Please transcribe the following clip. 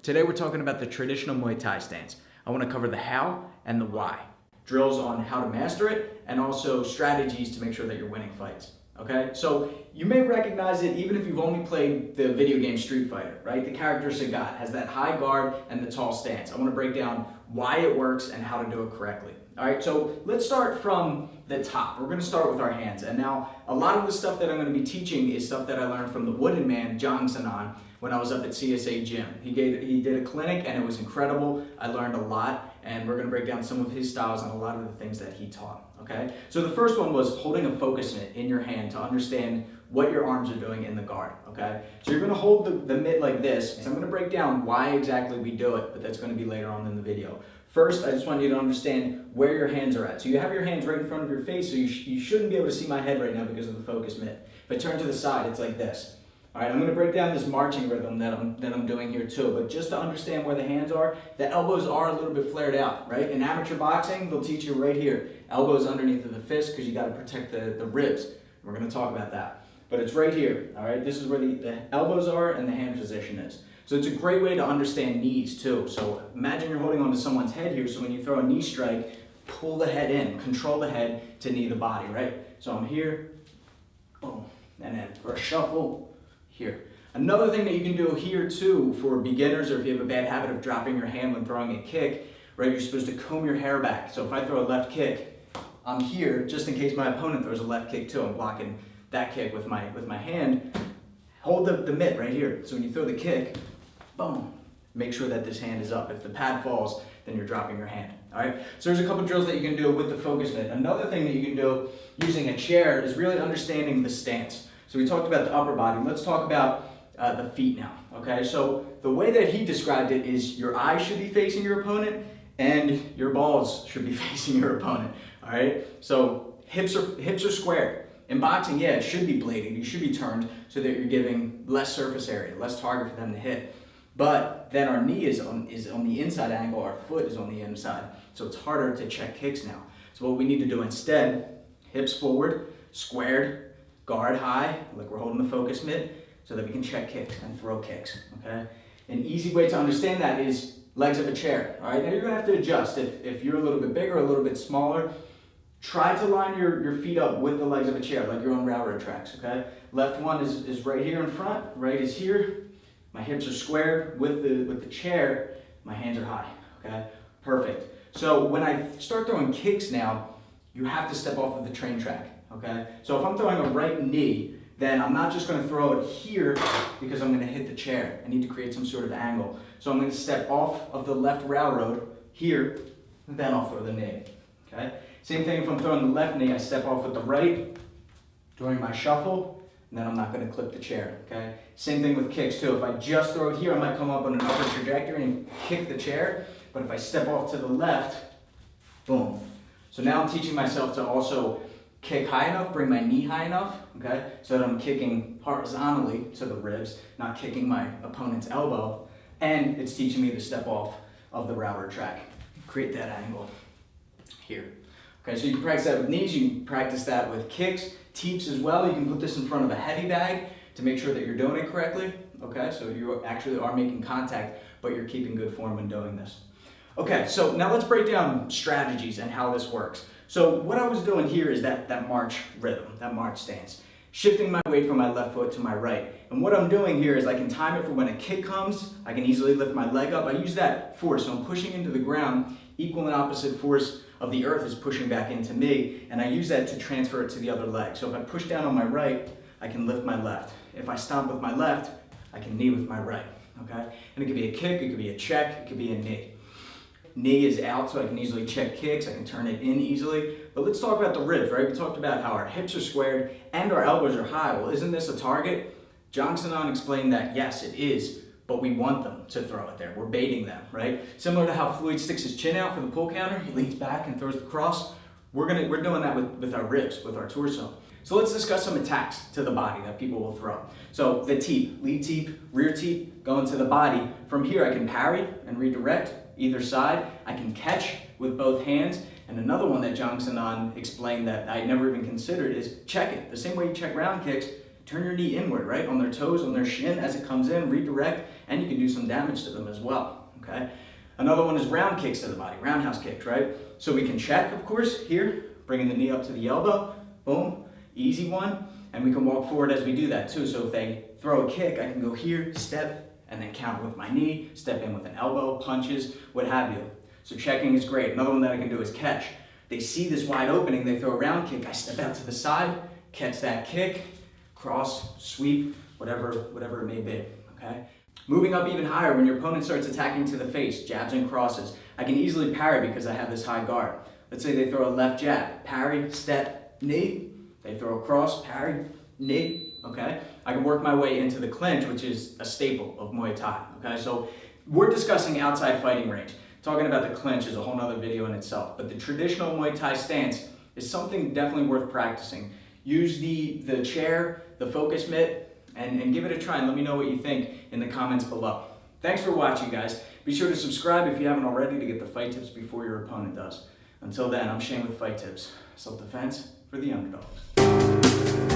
Today we're talking about the traditional Muay Thai stance. I want to cover the how and the why. Drills on how to master it and also strategies to make sure that you're winning fights. Okay, so you may recognize it even if you've only played the video game Street Fighter, right? The character Sagat has that high guard and the tall stance. I want to break down why it works and how to do it correctly. All right, so let's start from the top. We're going to start with our hands. And now a lot of the stuff that I'm going to be teaching is stuff that I learned from the wooden man, Jongsanan, when I was up at CSA Gym. He did a clinic and it was incredible. I learned a lot, and we're going to break down some of his styles and a lot of the things that he taught. Okay, so the first one was holding a focus mitt in your hand to understand what your arms are doing in the guard. Okay, so you're going to hold the mitt like this. So I'm going to break down why exactly we do it, but that's going to be later on in the video. First, I just want you to understand where your hands are at. So you have your hands right in front of your face, so you shouldn't be able to see my head right now because of the focus mitt. If I turn to the side, it's like this. All right, I'm going to break down this marching rhythm that I'm doing here too, but just to understand where the hands are, the elbows are a little bit flared out, right? In amateur boxing, they'll teach you right here. Elbows underneath of the fist because you got to protect the ribs. We're going to talk about that. But it's right here, all right? This is where the elbows are and the hand position is. So it's a great way to understand knees too. So imagine you're holding onto someone's head here, so when you throw a knee strike, pull the head in, control the head to knee the body, right? So I'm here, boom, and then for a shuffle, here. Another thing that you can do here too for beginners, or if you have a bad habit of dropping your hand when throwing a kick, right, you're supposed to comb your hair back. So if I throw a left kick, I'm here just in case my opponent throws a left kick too. I'm blocking that kick with my hand. Hold the mitt right here. So when you throw the kick, boom, make sure that this hand is up. If the pad falls, then you're dropping your hand. All right, so there's a couple drills that you can do with the focus mitt. Another thing that you can do using a chair is really understanding the stance. So we talked about the upper body. Let's talk about the feet now, okay? So the way that he described it is your eyes should be facing your opponent and your balls should be facing your opponent, all right? So hips are squared. In boxing, yeah, it should be bladed. You should be turned so that you're giving less surface area, less target for them to hit. But then our knee is on the inside angle, our foot is on the inside. So it's harder to check kicks now. So what we need to do instead, hips forward, squared, guard high, like we're holding the focus mitt, so that we can check kicks and throw kicks, okay? An easy way to understand that is legs of a chair, all right? Now you're gonna have to adjust. If you're a little bit bigger, a little bit smaller, try to line your feet up with the legs of a chair, like you're on railroad tracks, okay? Left one is right here in front, right is here. My hips are squared with the chair, my hands are high, okay? Perfect. So when I start throwing kicks now, you have to step off of the train track. Okay, so if I'm throwing a right knee, then I'm not just going to throw it here because I'm going to hit the chair. I need to create some sort of angle. So I'm going to step off of the left railroad here, and then I'll throw the knee. Okay, same thing if I'm throwing the left knee, I step off with the right during my shuffle, and then I'm not going to clip the chair. Okay, same thing with kicks too. If I just throw it here, I might come up on an upward trajectory and kick the chair, but if I step off to the left, boom. So now I'm teaching myself to also kick high enough, bring my knee high enough, okay, so that I'm kicking horizontally to the ribs, not kicking my opponent's elbow, and it's teaching me to step off of the railroad track, create that angle here. Okay, so you can practice that with knees, you can practice that with kicks, teeps as well. You can put this in front of a heavy bag to make sure that you're doing it correctly, okay, so you actually are making contact, but you're keeping good form when doing this. Okay, so now let's break down strategies and how this works. So what I was doing here is that march rhythm, that march stance. Shifting my weight from my left foot to my right. And what I'm doing here is I can time it for when a kick comes, I can easily lift my leg up. I use that force, so I'm pushing into the ground, equal and opposite force of the earth is pushing back into me, and I use that to transfer it to the other leg. So if I push down on my right, I can lift my left. If I stomp with my left, I can knee with my right, okay? And it could be a kick, it could be a check, it could be a knee. Knee is out, so I can easily check kicks, I can turn it in easily. But let's talk about the ribs, right? We talked about how our hips are squared and our elbows are high. Well, isn't this a target? Jongsanan explained that, yes, it is, but we want them to throw it there. We're baiting them, right? Similar to how Floyd sticks his chin out for the pull counter, he leans back and throws the cross. We're doing that with our ribs, with our torso. So let's discuss some attacks to the body that people will throw. So the teep, lead teep, rear teep, going to the body. From here, I can parry and redirect either side. I can catch with both hands. And another one that Jongsanan explained that I never even considered is check it. The same way you check round kicks, turn your knee inward, right? On their toes, on their shin as it comes in, redirect, and you can do some damage to them as well, okay? Another one is round kicks to the body, roundhouse kicks, right? So we can check, of course, here, bringing the knee up to the elbow, boom, easy one, and we can walk forward as we do that too. So if they throw a kick, I can go here, step, and then counter with my knee, step in with an elbow, punches, what have you. So checking is great. Another one that I can do is catch. They see this wide opening, they throw a round kick, I step out to the side, catch that kick, cross, sweep, whatever it may be, okay? Moving up even higher, when your opponent starts attacking to the face, jabs and crosses, I can easily parry because I have this high guard. Let's say they throw a left jab, parry, step, knee, they throw a cross, parry, knee, okay? I can work my way into the clinch, which is a staple of Muay Thai, okay? So we're discussing outside fighting range. Talking about the clinch is a whole nother video in itself, but the traditional Muay Thai stance is something definitely worth practicing. Use the chair, the focus mitt, and give it a try and let me know what you think in the comments below. Thanks for watching, guys. Be sure to subscribe if you haven't already to get the fight tips before your opponent does. Until then, I'm Shane with Fight Tips. Self-defense for the underdogs.